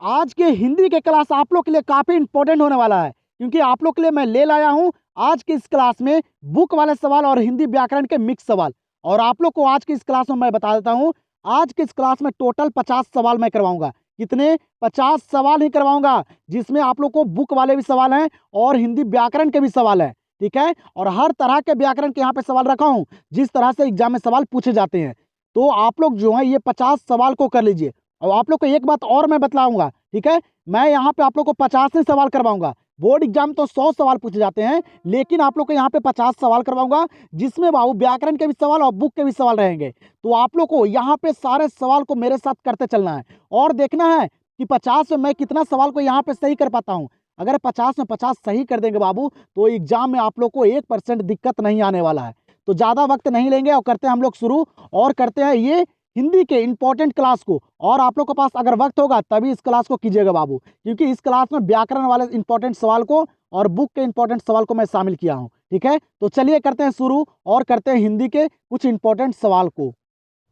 आज के हिंदी के क्लास आप लोग के लिए काफ़ी इंपॉर्टेंट होने वाला है, क्योंकि आप लोग के लिए मैं ले लाया हूँ आज की इस क्लास में बुक वाले सवाल और हिंदी व्याकरण के मिक्स सवाल। और आप लोग को आज की इस क्लास में मैं बता देता हूँ, आज की इस क्लास में टोटल 50 सवाल मैं करवाऊंगा। कितने? 50 सवाल ही करवाऊंगा, जिसमें आप लोग को बुक वाले भी सवाल हैं और हिंदी व्याकरण के भी सवाल हैं। ठीक है, और हर तरह के व्याकरण के यहाँ पे सवाल रखा हूँ, जिस तरह से एग्जाम में सवाल पूछे जाते हैं। तो आप लोग जो है ये 50 सवाल को कर लीजिए। और आप लोग को एक बात और मैं बतलाऊंगा, ठीक है, मैं यहाँ पे आप लोग को 50 ही सवाल करवाऊंगा। बोर्ड एग्जाम तो 100 सवाल पूछे जाते हैं, लेकिन आप लोग को यहाँ पे 50 सवाल करवाऊंगा, जिसमें बाबू व्याकरण के भी सवाल और बुक के भी सवाल रहेंगे। तो आप लोग को यहाँ पे सारे सवाल को मेरे साथ करते चलना है और देखना है कि 50 में मैं कितना सवाल को यहाँ पे सही कर पाता हूँ। अगर 50 में 50 सही कर देंगे बाबू, तो एग्जाम में आप लोग को 1% दिक्कत नहीं आने वाला है। तो ज़्यादा वक्त नहीं लेंगे और करते हैं हम लोग शुरू, और करते हैं ये हिंदी के इंपॉर्टेंट क्लास को। और आप लोग के पास अगर वक्त होगा तभी इस क्लास को कीजिएगा बाबू, क्योंकि इस क्लास में व्याकरण वाले इंपॉर्टेंट सवाल को और बुक के इंपॉर्टेंट सवाल को मैं शामिल किया हूँ। ठीक है, तो चलिए करते हैं शुरू और करते हैं हिंदी के कुछ इंपॉर्टेंट सवाल को।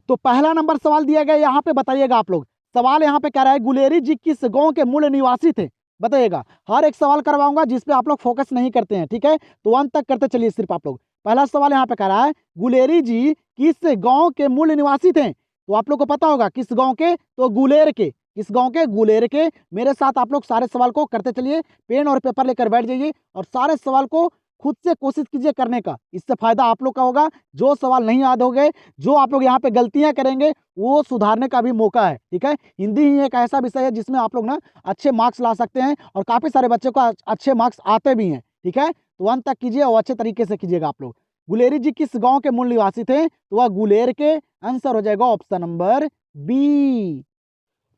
तो पहला नंबर सवाल दिया गया, यहाँ पे बताइएगा आप लोग। सवाल यहाँ पे कह रहा है, गुलेरी जी किस गांव के मूल निवासी थे? बताइएगा। हर एक सवाल करवाऊंगा जिसपे आप लोग फोकस नहीं करते हैं, ठीक है, तो अंत तक करते चलिए सिर्फ आप लोग। पहला सवाल यहाँ पे कह रहा है, गुलेरी जी किस गांव के मूल निवासी थे? तो आप लोग को पता होगा किस गांव के, तो गुलेर के। किस गांव के? गुलेर के। मेरे साथ आप लोग सारे सवाल को करते चलिए, पेन और पेपर लेकर बैठ जाइए और सारे सवाल को खुद से कोशिश कीजिए करने का। इससे फायदा आप लोग का होगा। जो सवाल नहीं याद हो गए, जो आप लोग यहाँ पे गलतियां करेंगे, वो सुधारने का भी मौका है। ठीक है, हिंदी ही एक ऐसा विषय है जिसमें आप लोग ना अच्छे मार्क्स ला सकते हैं और काफी सारे बच्चों को अच्छे मार्क्स आते भी हैं। ठीक है, तो अंत तक कीजिए और अच्छे तरीके से कीजिएगा आप लोग। गुलेरी जी किस गांव के मूल निवासी थे? तो वह गुलेर के। आंसर हो जाएगा ऑप्शन नंबर बी।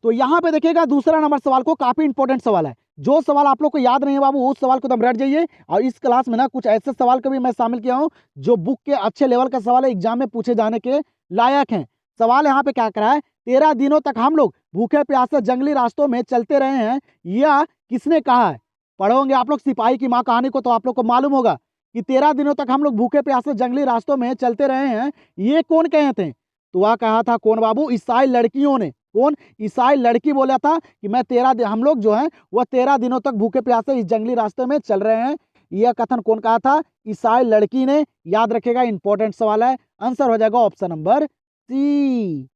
तो यहाँ पे देखिएगा दूसरा नंबर सवाल को, काफी इंपॉर्टेंट सवाल है। जो सवाल आप लोग को याद नहीं है बाबू, उस सवाल को तुम रट जाइए। और इस क्लास में ना कुछ ऐसे सवाल को भी मैं शामिल किया हूँ जो बुक के अच्छे लेवल का सवाल है, एग्जाम में पूछे जाने के लायक हैं। सवाल यहाँ पे क्या करा है, 13 दिनों तक हम लोग भूखे प्यासे जंगली रास्तों में चलते रहे हैं, यह किसने कहा है? पढ़ोगे आप लोग सिपाही की माँ कहानी को, तो आप लोग को मालूम होगा कि 13 दिनों तक हम लोग भूखे प्यासे जंगली रास्तों में चलते रहे हैं, ये कौन कहे थे? तो वह कहा था कौन बाबू? ईसाई लड़कियों ने। कौन? ईसाई लड़की बोला था कि मैं 13 हम लोग जो है वह 13 दिनों तक भूखे प्यासे इस जंगली रास्ते में चल रहे हैं। यह कथन कौन कहा था? ईसाई लड़की ने। याद रखेगा, इंपॉर्टेंट सवाल है। आंसर हो जाएगा ऑप्शन नंबर सी।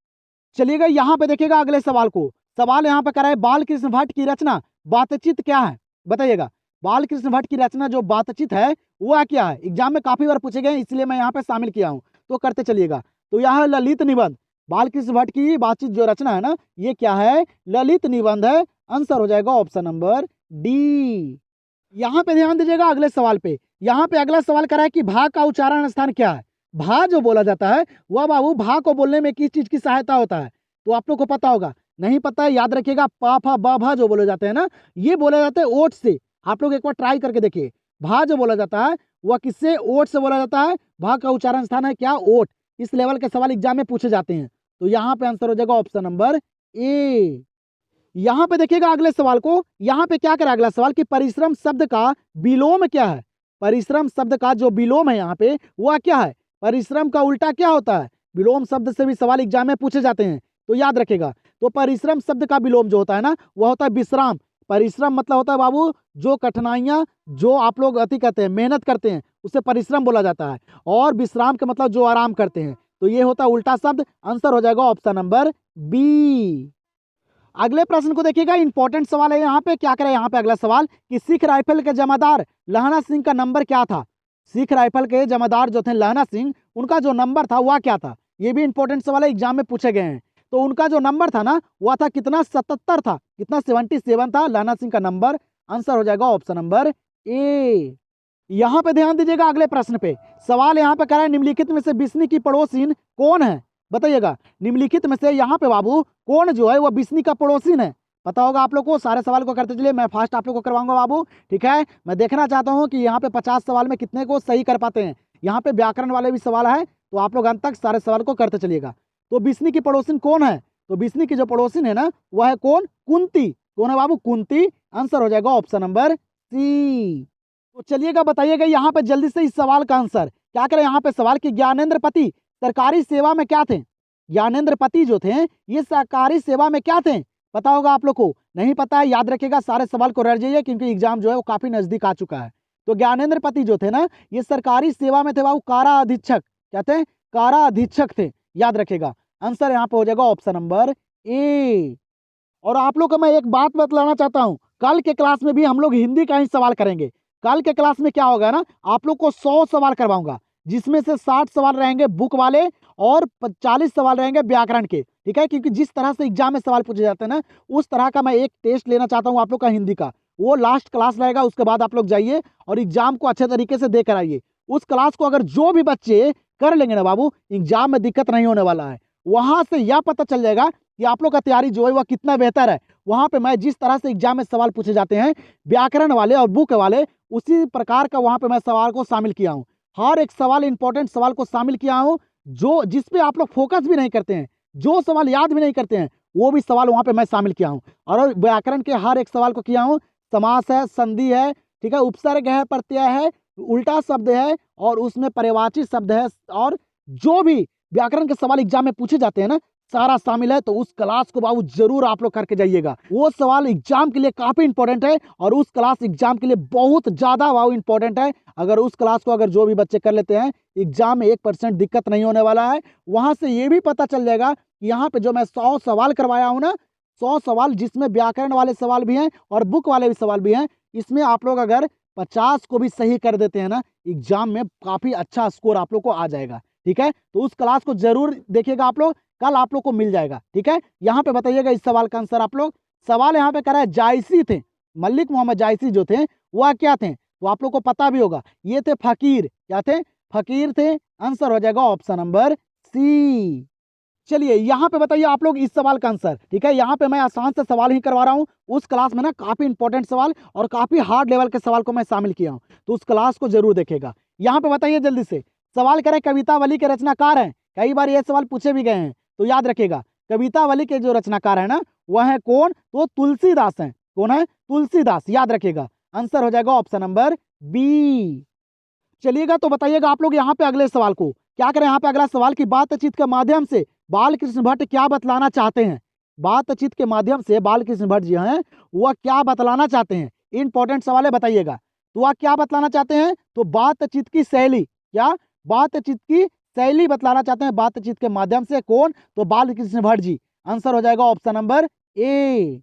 चलिएगा यहाँ पे देखिएगा अगले सवाल को। सवाल यहाँ पे कर रहा है, बाल कृष्ण भट्ट की रचना बातचीत क्या है? बताइएगा। बाल कृष्ण भट्ट की रचना जो बातचीत है वह क्या है? एग्जाम में काफी बार पूछे गए, इसलिए मैं यहाँ पे शामिल किया हूँ, तो करते चलिएगा। तो यह है ललित निबंध। बाल कृष्ण भट्ट की बातचीत जो रचना है ना, ये क्या है? ललित निबंध है। आंसर हो जाएगा ऑप्शन नंबर डी। यहाँ पे ध्यान दीजिएगा अगले सवाल पे। यहाँ पे अगला सवाल करा है कि भा का उच्चारण स्थान क्या है? भा जो बोला जाता है वह बाबू, भा को बोलने में किस चीज की सहायता होता है? तो आप लोग को पता होगा। नहीं पता है, याद रखिएगा, पा फा बा भा जो बोले जाते हैं ना, ये बोले जाते हैं ओठ से। आप लोग एक बार ट्राई करके देखिए। भा जो बोला जाता है वह किससे? ओठ से बोला जाता है। भा का उच्चारण स्थान है क्या? ओठ। इस लेवल के सवाल एग्जाम में पूछे जाते हैं। तो यहाँ पे आंसर हो जाएगा ऑप्शन नंबर ए। यहाँ पे देखिएगा अगले सवाल को। यहाँ पे क्या करा अगला सवाल कि परिश्रम शब्द का विलोम क्या है? परिश्रम शब्द का जो विलोम है यहाँ पे वह क्या है? परिश्रम का उल्टा क्या होता है? विलोम शब्द से भी सवाल एग्जाम में पूछे जाते हैं, तो याद रखेगा। तो परिश्रम शब्द का विलोम जो होता है ना, वह होता है विश्राम। परिश्रम मतलब होता है बाबू, जो कठिनाइयां, जो आप लोग अति कहते हैं, मेहनत करते हैं, उसे परिश्रम बोला जाता है। और विश्राम का मतलब जो आराम करते हैं, तो ये होता है उल्टा शब्द। आंसर हो जाएगा ऑप्शन नंबर बी। अगले प्रश्न को देखिएगा, इंपॉर्टेंट सवाल है। यहाँ पे क्या करें, यहाँ पे अगला सवाल कि सिख राइफल के जमादार लहना सिंह का नंबर क्या था? सिख राइफल के जमादार जो थे लहना सिंह, उनका जो नंबर था वह क्या था? ये भी इंपॉर्टेंट सवाल है, एग्जाम में पूछे गए हैं। तो उनका जो नंबर था ना, वह था कितना? 77 था। कितना? 77 था लहना सिंह का नंबर। आंसर हो जाएगा ऑप्शन नंबर ए। यहाँ पे ध्यान दीजिएगा अगले प्रश्न पे। सवाल यहाँ पे कह रहा है, निम्नलिखित में से बिस्नी की पड़ोसिन कौन है? बताइएगा। निम्नलिखित में से यहाँ पे बाबू कौन जो है वह बिस्नी का पड़ोसिन है? पता होगा आप लोग को। सारे सवाल को करते चलिए, मैं फास्ट आप लोग को करवाऊंगा बाबू। ठीक है, मैं देखना चाहता हूँ कि यहाँ पे 50 सवाल में कितने को सही कर पाते हैं। यहाँ पे व्याकरण वाले भी सवाल है, तो आप लोग अंत तक सारे सवाल को करते चलिएगा। तो बिस्नी की पड़ोसिन कौन है? तो बिस्नी की जो पड़ोसिन है ना, वह है कौन? कुंती। कौन है बाबू? कुंती। आंसर हो जाएगा ऑप्शन नंबर सी। तो चलिएगा बताइएगा यहाँ पे जल्दी से इस सवाल का आंसर। क्या करें यहाँ पे सवाल कि ज्ञानेंद्र पति सरकारी सेवा में क्या थे? ज्ञानेंद्र पति जो थे ये सरकारी सेवा में क्या थे? पता होगा आप लोग को, नहीं पता है याद रखिएगा, सारे सवाल को रट जाइए क्योंकि एग्जाम जो है वो काफी नजदीक आ चुका है। तो ज्ञानेंद्र पति जो थे ना, ये सरकारी सेवा में थे बाबू, कारा अधीक्षक, क्या थे, कारा अधीक्षक थे, याद रखिएगा। आंसर यहाँ पे हो जाएगा ऑप्शन नंबर ए। और आप लोग को मैं एक बात बतलाना चाहता हूँ, कल के क्लास में भी हम लोग हिंदी का ही सवाल करेंगे। कल के क्लास में क्या होगा ना, आप लोग को 100 सवाल करवाऊंगा, जिसमें से 60 सवाल रहेंगे बुक वाले और 40 सवाल रहेंगे व्याकरण के, ठीक है। क्योंकि जिस तरह से एग्जाम में सवाल पूछे जाते हैं ना, उस तरह का मैं एक टेस्ट लेना चाहता हूँ आप लोग का हिंदी का। वो लास्ट क्लास रहेगा, उसके बाद आप लोग जाइए और एग्जाम को अच्छे तरीके से देकर आइए। उस क्लास को अगर जो भी बच्चे कर लेंगे ना बाबू, एग्जाम में दिक्कत नहीं होने वाला है। वहां से यह पता चल जाएगा कि आप लोग का तैयारी जो है वह कितना बेहतर है। वहां पे मैं जिस तरह से एग्जाम में सवाल पूछे जाते हैं व्याकरण वाले और बुक वाले, उसी प्रकार का वहां पे मैं सवाल को शामिल किया हूँ। हर एक सवाल, इंपॉर्टेंट सवाल को शामिल किया हूँ, जो जिसपे आप लोग फोकस भी नहीं करते हैं, जो सवाल याद भी नहीं करते हैं, वो भी सवाल वहां पे मैं शामिल किया हूँ। और व्याकरण के हर एक सवाल को किया हूँ। समास है, संधि है, ठीक है, उपसर्ग है, प्रत्यय है, उल्टा शब्द है और उसमें पर्यायवाची शब्द है, और जो भी व्याकरण के सवाल एग्जाम में पूछे जाते हैं ना, सारा शामिल है। तो उस क्लास को बाबू जरूर आप लोग करके जाइएगा। वो सवाल एग्जाम के लिए काफी इंपॉर्टेंट है और उस क्लास एग्जाम के लिए बहुत ज्यादा बाबू इंपॉर्टेंट है। अगर उस क्लास को अगर जो भी बच्चे कर लेते हैं, एग्जाम में 1% दिक्कत नहीं होने वाला है। वहां से ये भी पता चल जाएगा कि यहाँ पे जो मैं 100 सवाल करवाया हूँ ना, 100 सवाल जिसमें व्याकरण वाले सवाल भी हैं और बुक वाले भी सवाल भी हैं, इसमें आप लोग अगर 50 को भी सही कर देते हैं ना, एग्जाम में काफी अच्छा स्कोर आप लोग को आ जाएगा, ठीक है। तो उस क्लास को जरूर देखिएगा आप लोग, कल आप लोग को मिल जाएगा, ठीक है। यहाँ पे बताइएगा इस सवाल का आंसर आप लोग। सवाल यहाँ पे करा है, जायसी थे, मलिक मोहम्मद जायसी जो थे वह क्या थे, तो आप लोग को पता भी होगा, ये थे फकीर, क्या थे, फकीर थे। आंसर हो जाएगा ऑप्शन नंबर सी। चलिए यहाँ पे बताइए आप लोग इस सवाल का आंसर, ठीक है। यहाँ पे मैं आसान से सवाल ही करवा रहा हूँ। उस क्लास में ना काफी इंपॉर्टेंट सवाल और काफी हार्ड लेवल के सवाल को मैं शामिल किया हूँ, तो उस क्लास को जरूर देखेगा। यहाँ पे बताइए जल्दी से, सवाल करें कवितावली के रचनाकार हैं, कई बार ये सवाल पूछे भी गए हैं, तो याद रखिएगा कवितावली के जो रचनाकार है ना, वह है कौन, तो तुलसीदास हैं। कौन है, तुलसीदास, याद रखिएगा। आंसर हो जाएगा ऑप्शन नंबर बी। चलिएगा तो बताइएगा आप लोग यहाँ पे अगले सवाल को क्या करें। यहाँ पे अगला सवाल की बातचीत के माध्यम से बाल कृष्ण भट्ट क्या बतलाना चाहते हैं। बातचीत के माध्यम से बाल कृष्ण भट्ट जी हैं, वह क्या बतलाना चाहते हैं। इंपॉर्टेंट सवाल है, बताइएगा। तो वह क्या बतलाना चाहते हैं, तो बातचीत की शैली, क्या, बातचीत की शैली बतलाना चाहते हैं बातचीत के माध्यम से। कौन, तो बाल कृष्ण भट्ट जी। आंसर हो जाएगा ऑप्शन नंबर ए।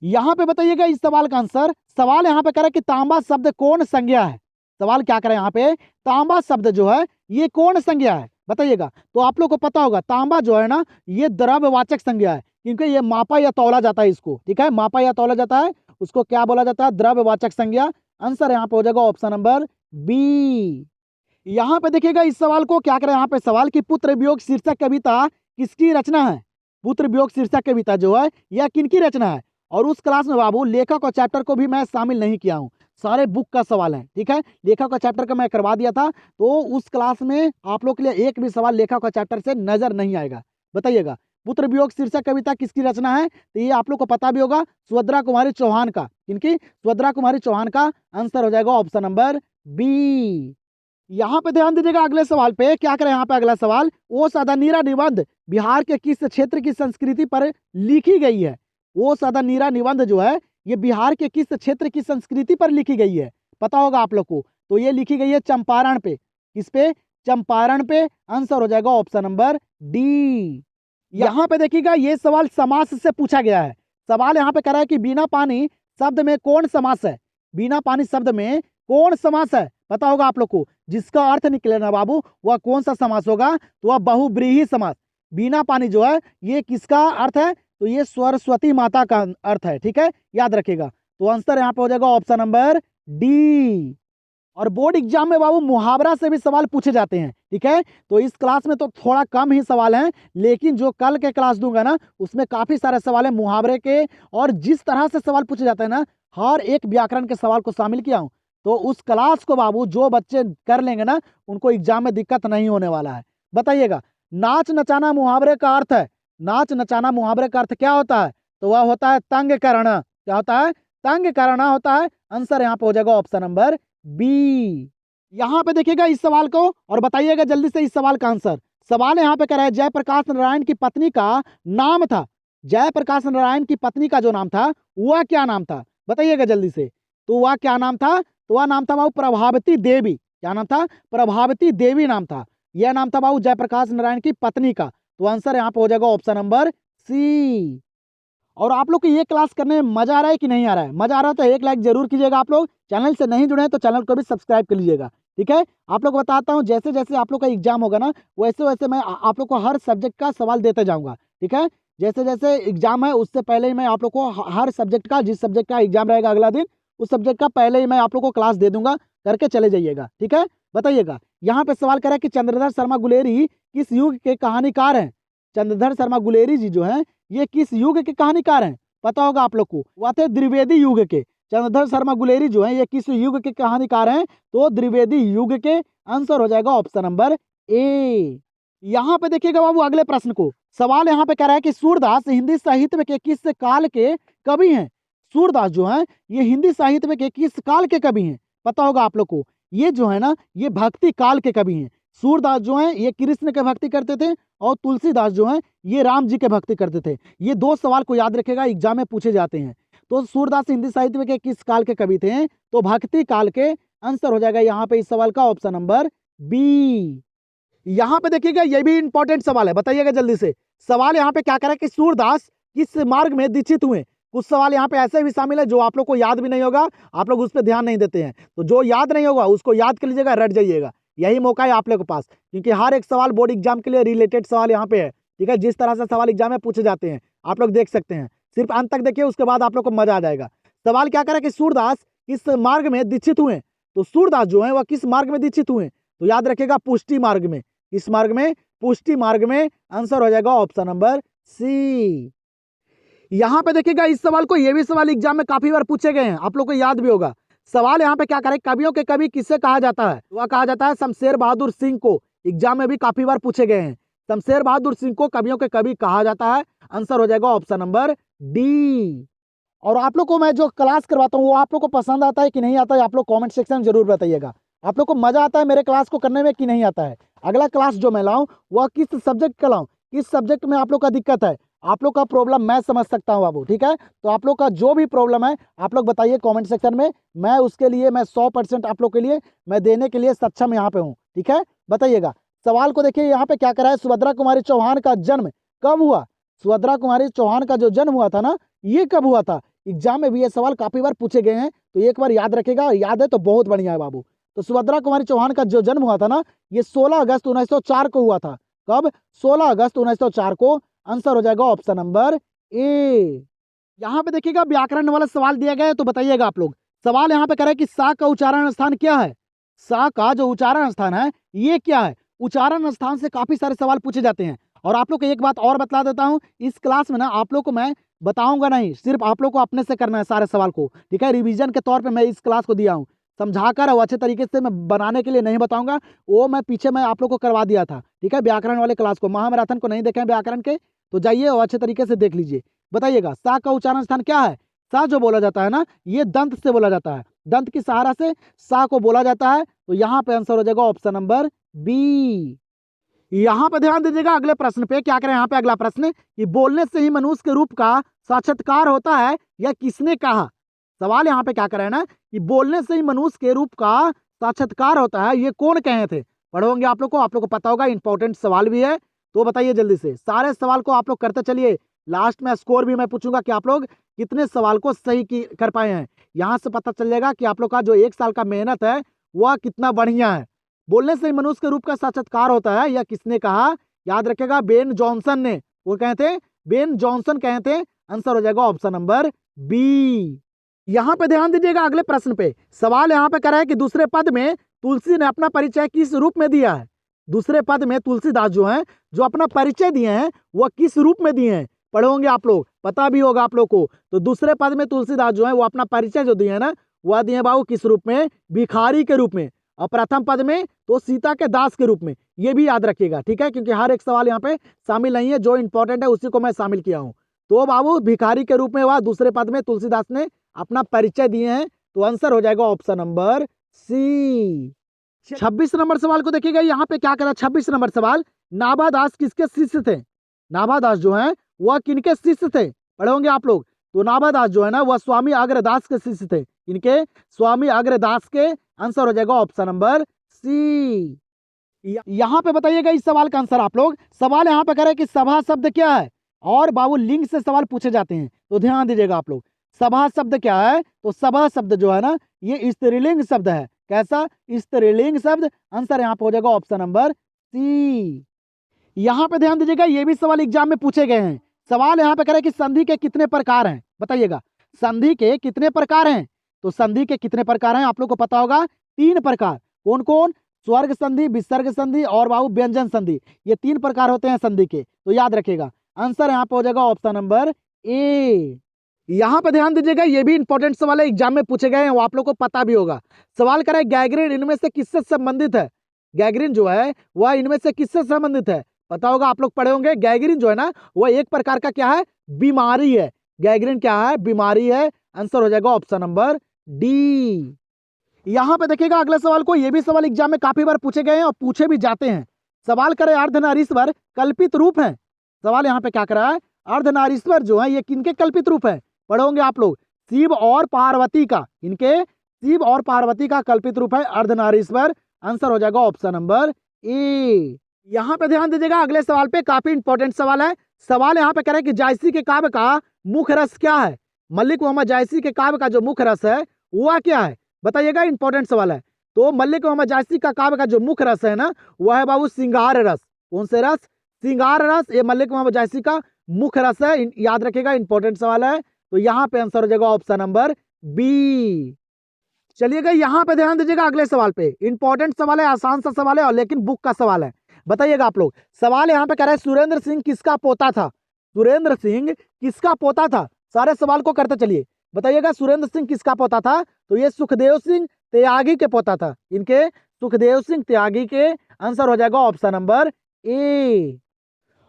यहाँ पे बताइएगा इस सवाल का आंसर। सवाल यहाँ पे करे कि तांबा शब्द कौन संज्ञा है। सवाल क्या करे यहाँ पे, तांबा शब्द जो है ये कौन संज्ञा है, बताइएगा। तो आप लोग को पता होगा तांबा जो है ना, ये द्रव्यवाचक संज्ञा है, क्योंकि ये मापा या तौला जाता है इसको, ठीक है, मापा या तौला जाता है, उसको क्या बोला जाता है, द्रव्यवाचक संज्ञा। आंसर यहाँ पे हो जाएगा ऑप्शन नंबर बी। यहाँ पे देखिएगा इस सवाल को क्या करें। यहाँ पे सवाल की पुत्र वियोग शीर्षक कविता किसकी रचना है। पुत्र वियोग शीर्षक कविता जो है यह किनकी रचना है। और उस क्लास में बाबू लेखक और चैप्टर को भी मैं शामिल नहीं किया हूँ, सारे बुक का सवाल है, ठीक है। लेखक और चैप्टर का मैं करवा दिया था, तो उस क्लास में आप लोग के लिए एक भी सवाल लेखक और चैप्टर से नजर नहीं आएगा। बताइएगा पुत्र वियोग शीर्षक कविता किसकी रचना है, तो ये आप लोग को पता भी होगा, सुभद्रा कुमारी चौहान का। किनकी, सुभद्रा कुमारी चौहान का। आंसर हो जाएगा ऑप्शन नंबर बी। यहाँ पे ध्यान दीजिएगा अगले सवाल पे, क्या करें। यहाँ पे अगला सवाल, ओ सदानीरा निबंध बिहार के किस क्षेत्र की संस्कृति पर लिखी गई है। वो सदानीरा निबंध जो है ये बिहार के किस क्षेत्र की संस्कृति पर लिखी गई है, पता होगा आप लोग को। तो ये लिखी गई है चंपारण पे। किस पे, चंपारण पे। आंसर हो जाएगा ऑप्शन नंबर डी। यहाँ पे देखिएगा ये सवाल समास से पूछा गया है। सवाल यहाँ पे कह रहा है कि बिना पानी शब्द में कौन समास है। बिना पानी शब्द में कौन समास है, पता होगा आप लोग को। जिसका अर्थ निकले ना बाबू, वह कौन सा समास होगा, तो वह बहुब्रीहि समास। बिना पानी जो है ये किसका अर्थ है, तो ये सरस्वती माता का अर्थ है, ठीक है, याद रखिएगा। तो आंसर यहाँ पे हो जाएगा ऑप्शन नंबर डी। और बोर्ड एग्जाम में बाबू मुहावरा से भी सवाल पूछे जाते हैं, ठीक है। तो इस क्लास में तो थोड़ा कम ही सवाल हैं, लेकिन जो कल के क्लास दूंगा ना, उसमें काफी सारे सवाल हैं मुहावरे के। और जिस तरह से सवाल पूछे जाते हैं ना, हर एक व्याकरण के सवाल को शामिल किया हूँ। तो उस क्लास को बाबू जो बच्चे कर लेंगे ना, उनको एग्जाम में दिक्कत नहीं होने वाला है। बताइएगा नाच नचाना मुहावरे का अर्थ है। नाच नचाना मुहावरे का अर्थ क्या होता है, तो वह होता है तंग करना। क्या होता है, तंग करना होता है। आंसर यहाँ पे हो जाएगा ऑप्शन नंबर बी। यहाँ पे देखिएगा इस सवाल को और बताइएगा जल्दी से इस सवाल का आंसर। सवाल यहाँ पे कह रहा है जयप्रकाश नारायण की पत्नी का नाम था। जयप्रकाश नारायण की पत्नी का जो नाम था वह क्या नाम था, बताइएगा जल्दी से। तो वह क्या नाम था, तो वह नाम था बाबू प्रभावती देवी। क्या नाम था, प्रभावती देवी नाम था। यह नाम था बाबू जयप्रकाश नारायण की पत्नी का। तो आंसर यहाँ पे हो जाएगा ऑप्शन नंबर सी। और आप लोग को ये क्लास करने में मजा आ रहा है कि नहीं आ रहा है? मजा आ रहा है तो एक लाइक जरूर कीजिएगा। आप लोग चैनल से नहीं जुड़े हैं तो चैनल को भी सब्सक्राइब कर लीजिएगा, ठीक है। आप लोग को बताता हूँ, जैसे जैसे आप लोग का एग्जाम होगा ना, वैसे वैसे मैं आप लोग को हर सब्जेक्ट का सवाल देते जाऊंगा, ठीक है। जैसे जैसे एग्जाम है उससे पहले ही मैं आप लोग को हर सब्जेक्ट का, जिस सब्जेक्ट का एग्जाम रहेगा अगला दिन, उस सब्जेक्ट का पहले ही मैं आप लोग को क्लास दे दूंगा, करके चले जाइएगा, ठीक है। बताइएगा, यहाँ पे सवाल करा कि चंद्रधर शर्मा गुलेरी किस युग के कहानीकार हैं। चंद्रधर शर्मा गुलेरी जी जो हैं ये किस युग के कहानीकार हैं, पता होगा आप लोग को। वह थे द्विवेदी युग के। चंद्रधर शर्मा गुलेरी जो हैं ये किस युग के कहानीकार हैं, तो द्विवेदी युग के। आंसर हो जाएगा ऑप्शन नंबर ए। यहाँ पे देखिएगा बाबू अगले प्रश्न को। सवाल यहाँ पे कह रहा है कि सूरदास हिंदी साहित्य के किस काल के कवि हैं। सूरदास जो हैं ये हिंदी साहित्य के किस काल के कवि हैं, पता होगा आप लोग को। ये जो है ना ये भक्ति काल के कवि हैं। सूरदास जो हैं ये कृष्ण के भक्ति करते थे और तुलसीदास जो हैं ये राम जी के भक्ति करते थे। ये दो सवाल को याद रखेगा, एग्जाम में पूछे जाते हैं। तो सूरदास हिंदी साहित्य के किस काल के कवि थे, तो भक्ति काल के। आंसर हो जाएगा यहाँ पे इस सवाल का ऑप्शन नंबर बी। यहाँ पे देखिएगा ये भी इंपॉर्टेंट सवाल है, बताइएगा जल्दी से। सवाल यहाँ पे क्या कह रहा है कि सूरदास किस मार्ग में दीक्षित हुए। कुछ सवाल यहाँ पे ऐसे भी शामिल है जो आप लोग को याद भी नहीं होगा, आप लोग उस पर ध्यान नहीं देते हैं। तो जो याद नहीं होगा उसको याद कर लीजिएगा, रट जाइएगा। यही मौका है आप लोग के पास, क्योंकि हर एक सवाल बोर्ड एग्जाम के लिए रिलेटेड सवाल यहाँ पे है, ठीक है। जिस तरह से सवाल एग्जाम में पूछे जाते हैं आप लोग देख सकते हैं। सिर्फ अंत तक देखिए, उसके बाद आप लोग को मजा आ जाएगा। सवाल क्या करे कि सूरदास किस मार्ग में दीक्षित हुए। तो सूरदास जो है वह किस मार्ग में दीक्षित हुए, तो याद रखिएगा पुष्टि मार्ग में। किस मार्ग में, पुष्टि मार्ग में। आंसर हो जाएगा ऑप्शन नंबर सी। यहाँ पे देखिएगा इस सवाल को, ये भी सवाल एग्जाम में काफी बार पूछे गए हैं, आप लोग को याद भी होगा। सवाल यहाँ पे क्या करे, कवियों के कवि किससे कहा जाता है। वह कहा जाता है शमशेर बहादुर सिंह को। एग्जाम में भी काफी बार पूछे गए हैं। शमशेर बहादुर सिंह को कवियों के कवि कहा जाता है। आंसर हो जाएगा ऑप्शन नंबर डी। और आप लोग को मैं जो क्लास करवाता हूँ वो आप लोग को पसंद आता है कि नहीं आता है, आप लोग कमेंट सेक्शन में जरूर बताइएगा। आप लोग को मजा आता है मेरे क्लास को करने में कि नहीं आता है। अगला क्लास जो मैं लाऊं वह किस सब्जेक्ट का लाऊं, किस सब्जेक्ट में आप लोग का दिक्कत है, आप लोग का प्रॉब्लम मैं समझ सकता हूँ बाबू, ठीक है। तो आप लोग का जो भी प्रॉब्लम है आप लोग बताइए कमेंट सेक्शन में, मैं उसके लिए मैं 100% आप लोग के लिए मैं देने के लिए सक्षम यहाँ पे हूँ, ठीक है। बताइएगा, सवाल को देखिए यहाँ पे क्या करा है, सुभद्रा कुमारी चौहान का जन्म कब हुआ। सुभद्रा कुमारी चौहान का जो जन्म हुआ था ना, ये कब हुआ था। एग्जाम में भी ये सवाल काफी बार पूछे गए हैं, तो एक बार याद रखेगा, याद है तो बहुत बढ़िया है बाबू। तो सुभद्रा कुमारी चौहान का जो जन्म हुआ था ना, ये 16 अगस्त 1904 को हुआ था। कब, 16 अगस्त 1904 को। आंसर हो जाएगा ऑप्शन नंबर ए। यहाँ पे देखिएगा व्याकरण वाला सवाल दिया गया है, तो बताइएगा आप लोग। सवाल यहाँ पे कह रहा है कि सा का उच्चारण स्थान क्या है। सा का जो उच्चारण स्थान है ये क्या है। उच्चारण स्थान से काफी सारे सवाल पूछे जाते हैं। और आप लोग को एक बात और बता देता हूँ, इस क्लास में ना आप लोग को मैं बताऊंगा नहीं, सिर्फ आप लोग को अपने से करना है सारे सवाल को, ठीक है। रिवीजन के तौर पे मैं इस क्लास को दिया हूँ, समझाकर और अच्छे तरीके से मैं बनाने के लिए नहीं बताऊंगा। वो मैं पीछे मैं आप लोग को करवा दिया था, ठीक है। व्याकरण वाले क्लास को, महामैराथन को नहीं देखे हैं व्याकरण के, तो जाइए और अच्छे तरीके से देख लीजिए। बताइएगा, सा का उच्चारण स्थान क्या है। सा जो बोला जाता है ना, ये दंत से बोला जाता है, दंत की सहारा से सा को बोला जाता है। तो यहाँ पे आंसर हो जाएगा ऑप्शन नंबर बी। यहाँ पे ध्यान दीजिएगा अगले प्रश्न पे, क्या करें यहाँ पे अगला प्रश्न कि बोलने से ही मनुष्य के रूप का साक्षात्कार होता है, यह किसने कहा। सवाल यहाँ पे क्या करें ना कि बोलने से ही मनुष्य के रूप का साक्षात्कार होता है, ये कौन कहे थे। पढ़ोगे आप लोग को पता होगा, इंपॉर्टेंट सवाल भी है। तो बताइए जल्दी से, सारे सवाल को आप लोग करते चलिए। लास्ट में स्कोर भी मैं पूछूंगा कि आप लोग कितने सवाल को सही कर पाए हैं। यहाँ से पता चल जाएगा कि आप लोग का जो 1 साल का मेहनत है वह कितना बढ़िया है। बोलने से ही मनुष्य के रूप का साक्षात्कार होता है, यह किसने कहा। याद रखेगा, बेन जॉनसन ने। वो कहे थे, बेन जॉनसन कहे थे। आंसर हो जाएगा ऑप्शन नंबर बी। यहाँ पे ध्यान दीजिएगा अगले प्रश्न पे। सवाल यहाँ पे करा है कि दूसरे पद में तुलसी ने अपना परिचय किस रूप में दिया है। दूसरे पद में तुलसीदास जो हैं जो अपना परिचय दिए हैं वह किस रूप में दिए हैं। पढ़ोगे आप लोग, पता भी होगा आप लोग को। तो दूसरे पद में तुलसीदास जो है वो अपना परिचय जो दिए हैं ना, वह दिए बाबू किस रूप में, भिखारी के रूप में। और प्रथम पद में तो सीता के दास के रूप में। ये भी याद रखिएगा, ठीक है, क्योंकि हर एक सवाल यहाँ पे शामिल नहीं है, जो इंपॉर्टेंट है उसी को मैं शामिल किया हूँ। तो बाबू भिखारी के रूप में वह दूसरे पद में तुलसीदास ने अपना परिचय दिए हैं। तो आंसर हो जाएगा ऑप्शन नंबर सी। 26 नंबर सवाल को देखिएगा, यहाँ पे क्या करा। 26 नंबर सवाल, नाभादास किसके शिष्य थे। नाभादास जो है वह किनके शिष्य थे, पढ़े होंगे आप लोग। तो नाभादास जो है ना वह स्वामी अग्रदास के शिष्य थे। इनके स्वामी अग्रदास के। आंसर हो जाएगा ऑप्शन नंबर सी। यहाँ पे बताइएगा इस सवाल का आंसर आप लोग। सवाल यहाँ पे कह रहे हैं कि सभा शब्द क्या है, और बाबू लिंग से सवाल पूछे जाते हैं, तो ध्यान दीजिएगा आप लोग। सभा शब्द क्या है, तो सभा शब्द जो है ना ये स्त्रीलिंग शब्द है। कैसा, स्त्रीलिंग शब्द। आंसर यहाँ पे हो जाएगा ऑप्शन नंबर सी। यहाँ पे ध्यान दीजिएगा, ये भी सवाल एग्जाम में पूछे गए हैं। सवाल यहाँ पे कह रहे हैं कि संधि के कितने प्रकार हैं, बताइएगा संधि के कितने प्रकार हैं। तो संधि के कितने प्रकार हैं आप लोग को पता होगा, 3 प्रकार। कौन कौन, स्वर्ग संधि, विसर्ग संधि और बाबू व्यंजन संधि, ये 3 प्रकार होते हैं संधि के, तो याद रखिएगा। आंसर यहाँ पे हो जाएगा ऑप्शन नंबर ए। यहाँ पे ध्यान दीजिएगा, ये भी इंपॉर्टेंट सवाल है, एग्जाम में पूछे गए हैं, वो आप लोग को पता भी होगा। सवाल करे गैगरीन इनमें से किससे संबंधित है। गैगरीन जो है वह इनमें से किससे संबंधित है, पता होगा, आप लोग पढ़े होंगे। गैगरीन जो है ना वह एक प्रकार का क्या है, बीमारी है। गैगरीन क्या है, बीमारी है। आंसर हो जाएगा ऑप्शन नंबर डी। यहाँ पे देखिएगा अगले सवाल को, ये भी सवाल एग्जाम में काफी बार पूछे गए हैं और पूछे भी जाते हैं। सवाल करे अर्धनारीश्वर कल्पित रूप है। सवाल यहाँ पे क्या करा है, अर्धनारीश्वर जो है ये किनके कल्पित रूप है, पढ़ोगे आप लोग, शिव और पार्वती का। इनके शिव और पार्वती का कल्पित रूप है अर्धनारीश्वर। आंसर हो जाएगा ऑप्शन नंबर ए। यहाँ पे ध्यान दीजिएगा, अगले सवाल पे काफी इंपॉर्टेंट सवाल है। सवाल यहाँ पे कह रहे हैं कि जायसी के काव्य का मुख्य रस क्या है। मलिक मोहम्मद जायसी के काव्य का जो मुख्य रस है वह क्या है, बताइएगा, इंपॉर्टेंट सवाल है। तो मलिक मोहम्मद जायसी का काव्य का जो मुख्य रस है ना वह है बाबू श्रृंगार रस। कौन से रस, श्रृंगार रस। ये मलिक मोहम्मद जायसी का मुख्य रस है, याद रखिएगा, इंपॉर्टेंट सवाल है। तो यहाँ पे आंसर हो जाएगा ऑप्शन नंबर बी। चलिएगा यहाँ पे ध्यान दीजिएगा, अगले सवाल पे इंपॉर्टेंट सवाल है, आसान सा सवाल है और लेकिन बुक का सवाल है। बताइएगा आप लोग, सवाल यहाँ पे कह रहा है सुरेंद्र सिंह किसका पोता था। सुरेंद्र सिंह किसका पोता था, सारे सवाल को करते चलिए। बताइएगा सुरेंद्र सिंह किसका पोता था, तो ये सुखदेव सिंह त्यागी के पोता था। इनके सुखदेव सिंह त्यागी के। आंसर हो जाएगा ऑप्शन नंबर ए।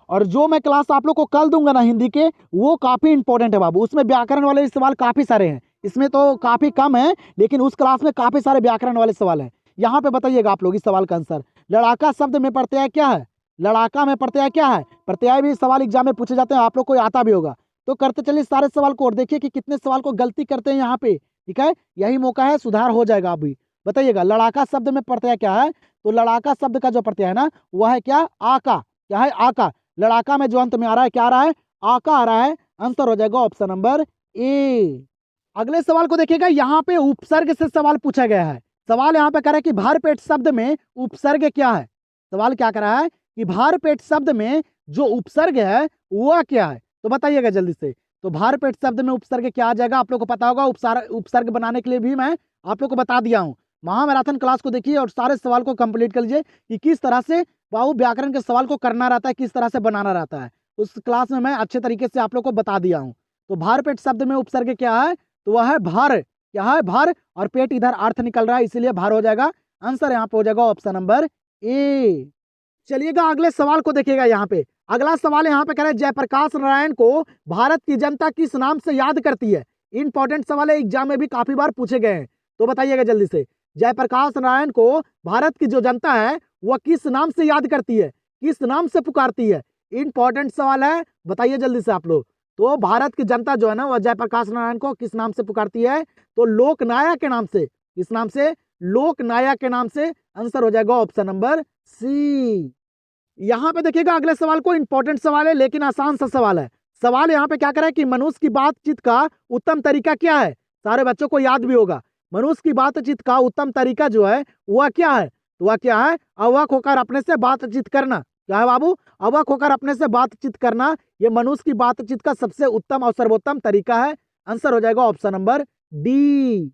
और जो मैं क्लास आप लोग को कल दूंगा ना हिंदी के, वो काफी इंपॉर्टेंट है बाबू। उसमें व्याकरण वाले सवाल काफी सारे हैं, इसमें तो काफी कम है, लेकिन उस क्लास में काफी सारे व्याकरण वाले सवाल हैं। यहाँ पे बताइएगा आप लोग इस सवाल का आंसर। लड़ाका शब्द में प्रत्यय क्या है, लड़ाका में प्रत्यय क्या है। प्रत्यय भी सवाल एग्जाम में पूछे जाते हैं, आप लोग को आता भी होगा। तो करते चलिए सारे सवाल को और देखिए कि कितने सवाल को गलती करते हैं यहाँ पे। ठीक है, यही मौका है, सुधार हो जाएगा अभी। बताइएगा लड़ाका शब्द में प्रत्यय क्या है, तो लड़ाका शब्द का जो प्रत्यय है ना वह है क्या, आका। क्या है, आका। लड़ाका में जो अंत में आ रहा है क्या आ रहा है, आका आ रहा है। आंसर हो जाएगा ऑप्शन नंबर ए। अगले सवाल को देखिएगा, यहाँ पे उपसर्ग से सवाल पूछा गया है। सवाल यहाँ पे कह रहा है कि भारपेट शब्द में उपसर्ग क्या है। सवाल क्या कर रहा है कि भारपेट शब्द में जो उपसर्ग है वह क्या है, तो बताइएगा जल्दी से। तो भारपेट शब्द में उपसर्ग क्या आ जाएगा, आप लोग को पता होगा। उपसर्ग बनाने के लिए भी मैं आप लोग को बता दिया हूँ। महामैराथन क्लास को देखिए और सारे सवाल को कंप्लीट कर लीजिए कि किस तरह से बाबू व्याकरण के सवाल को करना रहता है, किस तरह से बनाना रहता है। उस क्लास में मैं अच्छे तरीके से आप लोग को बता दिया हूँ। तो भारपेट शब्द में उपसर्ग क्या है, तो वह है भार। क्या है, भार। और पेट इधर अर्थ निकल रहा है, इसीलिए भार हो जाएगा। आंसर यहाँ पे हो जाएगा ऑप्शन नंबर ए। चलिएगा अगले सवाल को देखिएगा। यहाँ पे अगला सवाल यहाँ पे कह रहे हैं जयप्रकाश नारायण को भारत की जनता किस नाम से याद करती है। इंपॉर्टेंट सवाल है, एग्जाम में भी काफी बार पूछे गए हैं, तो बताइएगा जल्दी से। जयप्रकाश नारायण को भारत की जो जनता है वह किस नाम से याद करती है, किस नाम से पुकारती है। इंपॉर्टेंट सवाल है, बताइए जल्दी से आप लोग। तो भारत की जनता जो है ना वह जयप्रकाश नारायण को किस नाम से पुकारती है, तो लोकनायक के नाम से। किस नाम से, लोकनायक के नाम से। आंसर हो जाएगा ऑप्शन नंबर सी। यहाँ पे देखिएगा अगले सवाल को, इंपॉर्टेंट सवाल है लेकिन आसान सा सवाल है। सवाल यहाँ पे क्या कर रहा है कि मनुष्य की बातचीत का उत्तम तरीका क्या है। सारे बच्चों को याद भी होगा, मनुष्य की बातचीत का उत्तम तरीका जो है वह क्या है, तो वह क्या है, अवक होकर अपने से बातचीत करना। क्या है बाबू, अवक होकर अपने से बातचीत करना। यह मनुष्य की बातचीत का सबसे उत्तम और सर्वोत्तम तरीका है। आंसर हो जाएगा ऑप्शन नंबर डी।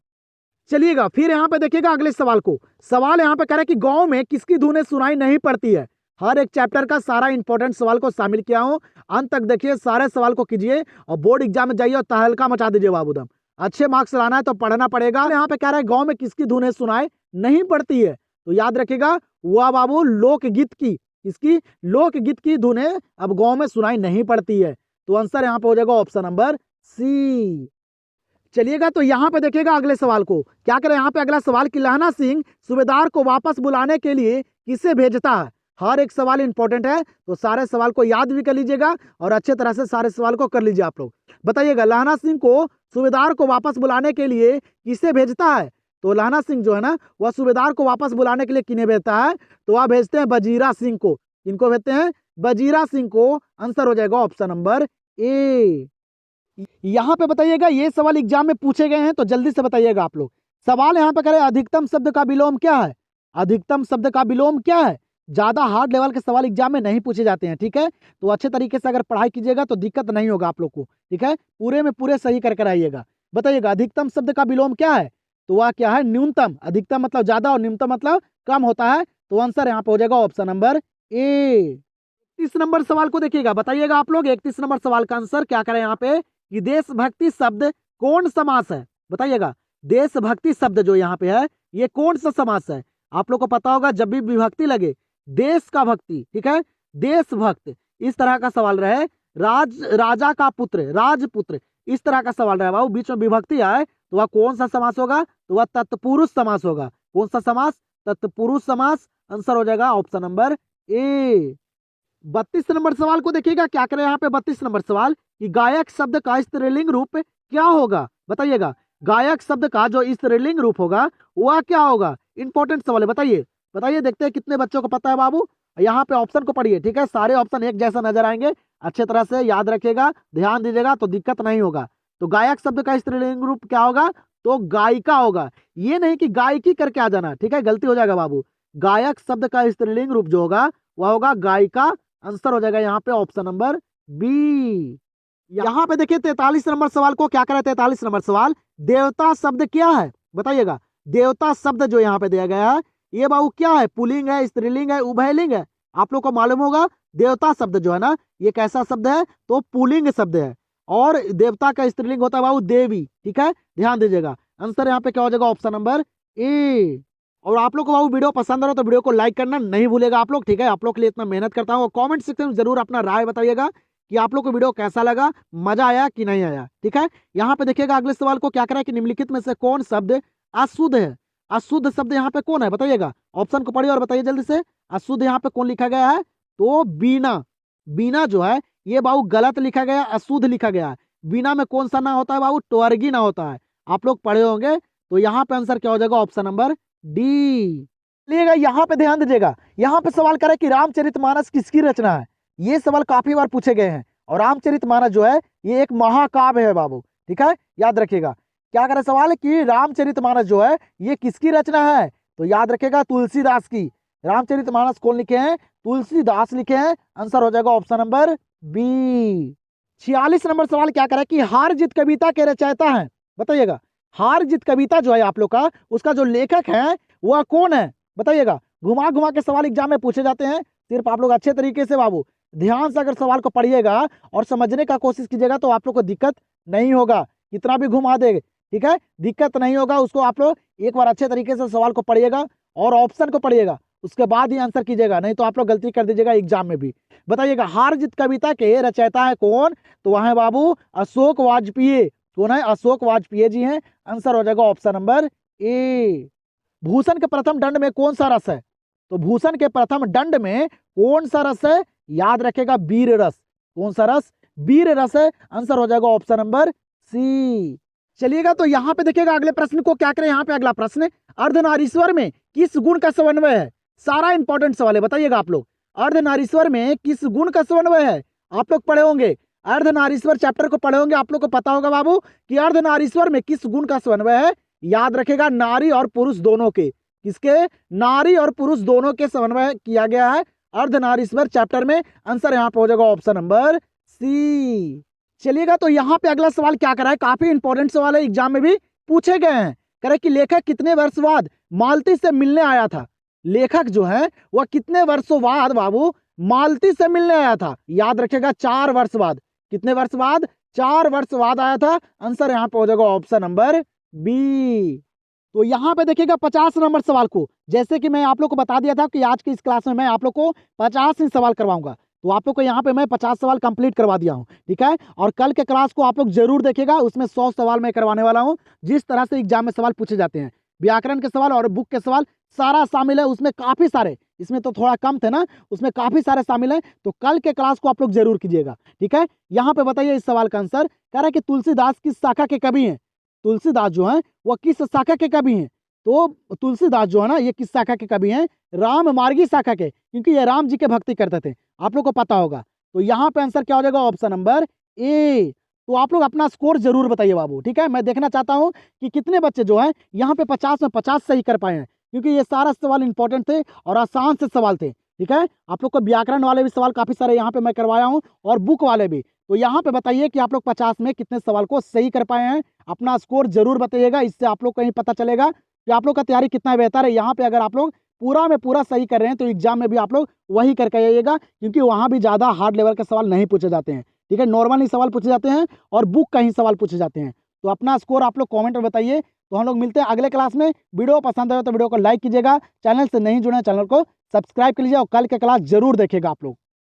चलिएगा फिर यहाँ पे देखिएगा अगले सवाल को। सवाल यहाँ पे कह रहा है कि गांव में किसकी धुनें सुनाई नहीं पड़ती है। हर एक चैप्टर का सारा इंपॉर्टेंट सवाल को शामिल किया हूं, अंत तक देखिए, सारे सवाल को कीजिए और बोर्ड एग्जाम में जाइए और तहलका मचा दीजिए बाबूदम। अच्छे मार्क्स लाना है तो पढ़ना पड़ेगा। यहाँ पे कह रहा है गांव में किसकी धुनें सुनाई नहीं पड़ती है, तो याद रखिएगा वह बाबू लोकगीत की। किसकी, लोकगीत की धुनें अब गांव में सुनाई नहीं पड़ती है। तो आंसर यहाँ पे हो जाएगा ऑप्शन नंबर सी। चलिएगा तो यहाँ पे देखिएगा अगले सवाल को क्या करें। यहाँ पे अगला सवाल कि लहना सिंह सूबेदार को वापस बुलाने के लिए किसे भेजता है। हर एक सवाल इंपॉर्टेंट है, तो सारे सवाल को याद भी कर लीजिएगा और अच्छे तरह से सारे सवाल को कर लीजिए आप लोग। बताइएगा, लाना सिंह को सूबेदार को वापस बुलाने के लिए किसे भेजता है? तो लाना सिंह जो है ना, वह सूबेदार को वापस बुलाने के लिए किन्हें भेजता है? तो वह भेजते हैं वजीरा सिंह को। किनको भेजते हैं? वजीरा सिंह को। आंसर हो जाएगा ऑप्शन नंबर ए। यहाँ पे बताइएगा, ये सवाल एग्जाम में पूछे गए हैं, तो जल्दी से बताइएगा आप लोग। सवाल यहाँ पे करें, अधिकतम शब्द का विलोम क्या है? अधिकतम शब्द का विलोम क्या है? ज्यादा हार्ड लेवल के सवाल एग्जाम में नहीं पूछे जाते हैं, ठीक है। तो अच्छे तरीके से अगर पढ़ाई कीजिएगा तो दिक्कत नहीं होगा आप लोग को, ठीक है। पूरे में पूरे सही करके आइएगा। बताइएगा, अधिकतम शब्द का विलोम क्या है? तो वह क्या है? न्यूनतम। अधिकतम मतलब ज्यादा और न्यूनतम मतलब कम होता है। तो आंसर यहाँ पे हो जाएगा ऑप्शन नंबर ए। 31 नंबर सवाल को देखिएगा, बताइएगा आप लोग 31 नंबर सवाल का आंसर क्या करें यहाँ पे कि देशभक्ति शब्द कौन समास है? बताइएगा, देशभक्ति शब्द जो यहाँ पे है ये कौन सा समास है? आप लोग को पता होगा, जब भी विभक्ति लगे, देश का भक्ति, ठीक है, देशभक्त, इस तरह का सवाल रहे, राजा का पुत्र, राजपुत्र, इस तरह का सवाल रहे बाबू, बीच में विभक्ति आए तो वह कौन सा समास होगा? तो वह तत्पुरुष समास होगा। कौन सा समास? तत्पुरुष समास। आंसर हो जाएगा ऑप्शन नंबर ए। 32 नंबर सवाल को देखिएगा, क्या करें यहाँ पे 32 नंबर सवाल कि गायक शब्द का स्त्रीलिंग रूप क्या होगा? बताइएगा, गायक शब्द का जो स्त्रीलिंग रूप होगा वह क्या होगा? इंपॉर्टेंट सवाल है, बताइए बताइए, देखते हैं कितने बच्चों को पता है बाबू। यहाँ पे ऑप्शन को पढ़िए, ठीक है, सारे ऑप्शन एक जैसा नजर आएंगे, अच्छे तरह से याद रखिएगा, ध्यान दीजिएगा तो दिक्कत नहीं होगा। तो गायक शब्द का स्त्रीलिंग रूप क्या होगा? तो गायिका होगा। ये नहीं कि गायकी करके आ जाना, ठीक है, गलती हो जाएगा बाबू। गायक शब्द का स्त्रीलिंग रूप जो होगा वह होगा गायिका। आंसर हो जाएगा यहाँ पे ऑप्शन नंबर बी। यहाँ पे देखिए 43 नंबर सवाल को, क्या करें 43 नंबर सवाल, देवता शब्द क्या है? बताइएगा, देवता शब्द जो यहाँ पे दिया गया है ये बाबू क्या है? पुल्लिंग है, स्त्रीलिंग है, उभयलिंग है? आप लोग को मालूम होगा देवता शब्द जो है ना ये कैसा शब्द है? तो पुल्लिंग शब्द है, और देवता का स्त्रीलिंग होता है बाबू देवी, ठीक है, ध्यान दीजिएगा। आंसर यहाँ पे क्या हो जाएगा? Option number A. और आप लोग को बाबू वीडियो पसंद आ रहा तो वीडियो को लाइक करना नहीं भूलेगा आप लोग, ठीक है। आप लोग के लिए इतना मेहनत करता हूँ, कमेंट सेक्शन में जरूर अपना राय बताइएगा कि आप लोग को वीडियो कैसा लगा, मजा आया कि नहीं आया, ठीक है। यहाँ पे देखिएगा अगले सवाल को, क्या करा कि निम्नलिखित में से कौन शब्द अशुद्ध है? अशुद्ध शब्द यहाँ पे कौन है? बताइएगा, ऑप्शन को पढ़िए और बताइए जल्दी से। अशुद्ध यहाँ पे कौन लिखा गया है? तो बीना। बीना जो है ये बाबू गलत लिखा गया, अशुद्ध लिखा गया है। बीना में कौन सा ना होता है बाबू? ट्वर्गी ना होता है, आप लोग पढ़े होंगे। तो यहाँ पे आंसर क्या हो जाएगा? Option number D. चलिएगा यहाँ पे ध्यान दीजिएगा, यहाँ पे सवाल करे कि रामचरितमानस किसकी रचना है? ये सवाल काफी बार पूछे गए हैं, और रामचरितमानस जो है ये एक महाकाव्य है बाबू, ठीक है, याद रखिएगा। क्या करे सवाल है कि रामचरितमानस जो है ये किसकी रचना है? तो याद रखिएगा तुलसीदास की। रामचरितमानस कौन लिखे हैं? तुलसीदास लिखे हैं। आंसर हो जाएगा ऑप्शन नंबर बी। 46 नंबर सवाल क्या करे कि हार जीत कविता के रचयिता हैं? बताइएगा, हार जीत कविता जो है आप लोग का, उसका जो लेखक है वह कौन है? बताइएगा, घुमा घुमा के सवाल एग्जाम में पूछे जाते हैं, सिर्फ आप लोग अच्छे तरीके से बाबू ध्यान से अगर सवाल को पढ़िएगा और समझने का कोशिश कीजिएगा तो आप लोग को दिक्कत नहीं होगा। कितना भी घुमा दे, ठीक है, दिक्कत नहीं होगा। उसको आप लोग एक बार अच्छे तरीके से सवाल को पढ़िएगा और ऑप्शन को पढ़िएगा, उसके बाद ही आंसर कीजिएगा, नहीं तो आप लोग गलती कर दीजिएगा एग्जाम में भी। बताइएगा, हार जीत कविता के रचयिता है कौन? तो वह है बाबू अशोक वाजपेयी। कौन है? अशोक वाजपेयी जी हैं। आंसर हो जाएगा ऑप्शन नंबर ए। भूषण के प्रथम दंड में कौन सा रस है? तो भूषण के प्रथम दंड में कौन सा रस है? याद रखेगा, वीर रस। कौन सा रस? वीर रस है। आंसर हो जाएगा ऑप्शन नंबर सी। चलिएगा तो यहाँ पे देखिएगा अगले प्रश्न को, क्या करें यहाँ पे अगला प्रश्न, अर्धनारीश्वर में किस गुण का समन्वय है? सारा इंपॉर्टेंट सवाल है, बताइएगा आप लोग, अर्धनारीश्वर में किस गुण का समन्वय है? आप लोग पढ़े होंगे, अर्धनारीश्वर चैप्टर को पढ़े होंगे, आप लोग को पता होगा बाबू कि अर्धनारीश्वर में किस गुण का समन्वय है। याद रखेगा, नारी और पुरुष दोनों के। किसके? नारी और पुरुष दोनों के समन्वय किया गया है अर्धनारीश्वर चैप्टर में। आंसर यहाँ पे हो जाएगा ऑप्शन नंबर सी। चलिएगा तो यहाँ पे अगला सवाल क्या करा है, काफी इंपॉर्टेंट सवाल है, एग्जाम में भी पूछे गए हैं। करे कि लेखक कितने वर्ष बाद मालती से मिलने आया था? लेखक जो है वह कितने वर्षों बाद बाबू मालती से मिलने आया था? याद रखेगा, 4 वर्ष बाद। कितने वर्ष बाद? 4 वर्ष बाद आया था। आंसर यहाँ पे हो जाएगा ऑप्शन नंबर बी। तो यहाँ पे देखिएगा 50 नंबर सवाल को, जैसे कि मैं आप लोग को बता दिया था कि आज की इस क्लास में मैं आप लोग को 50 ही सवाल करवाऊंगा, तो आप लोग को यहाँ पे मैं 50 सवाल कंप्लीट करवा दिया हूँ, ठीक है। और कल के क्लास को आप लोग जरूर देखिएगा, उसमें 100 सवाल मैं करवाने वाला हूँ, जिस तरह से एग्जाम में सवाल पूछे जाते हैं। व्याकरण के सवाल और बुक के सवाल सारा शामिल है, उसमें काफ़ी सारे, इसमें तो थोड़ा कम थे ना, उसमें काफ़ी सारे शामिल हैं। तो कल के क्लास को आप लोग जरूर कीजिएगा, ठीक है। यहाँ पे बताइए इस सवाल का आंसर, कह रहा है कि तुलसीदास किस शाखा के कवि हैं। तुलसीदास जो है वो किस शाखा के कवि हैं। तो तुलसीदास जो है ना, ये किस शाखा के कवि हैं, राम मार्गी शाखा के, क्योंकि ये राम जी के भक्ति करते थे, आप लोग को पता होगा। तो यहाँ पे आंसर क्या हो जाएगा, ऑप्शन नंबर ए। तो आप लोग अपना स्कोर जरूर बताइए बाबू, ठीक है। मैं देखना चाहता हूँ कि कितने बच्चे जो हैं यहाँ पे 50 में 50 सही कर पाए हैं, क्योंकि ये सारा सवाल इंपॉर्टेंट थे और आसान से सवाल थे, ठीक है। आप लोग को व्याकरण वाले भी सवाल काफी सारे यहाँ पे मैं करवाया हूँ और बुक वाले भी। तो यहाँ पे बताइए कि आप लोग 50 में कितने सवाल को सही कर पाए हैं, अपना स्कोर जरूर बताइएगा। इससे आप लोग को ही पता चलेगा कि आप लोग का तैयारी कितना बेहतर है। यहाँ पे अगर आप लोग पूरा में पूरा सही कर रहे हैं तो एग्जाम में भी आप लोग वही करके आइएगा, क्योंकि वहाँ भी ज़्यादा हार्ड लेवल के सवाल नहीं पूछे जाते हैं, ठीक है। नॉर्मल ही सवाल पूछे जाते हैं और बुक का ही सवाल पूछे जाते हैं। तो अपना स्कोर आप लोग कमेंट में बताइए। तो हम लोग मिलते हैं अगले क्लास में। वीडियो पसंद आए तो वीडियो को लाइक कीजिएगा, चैनल से नहीं जुड़े चैनल को सब्सक्राइब कर लीजिए और कल के क्लास जरूर देखिएगा आप लोग।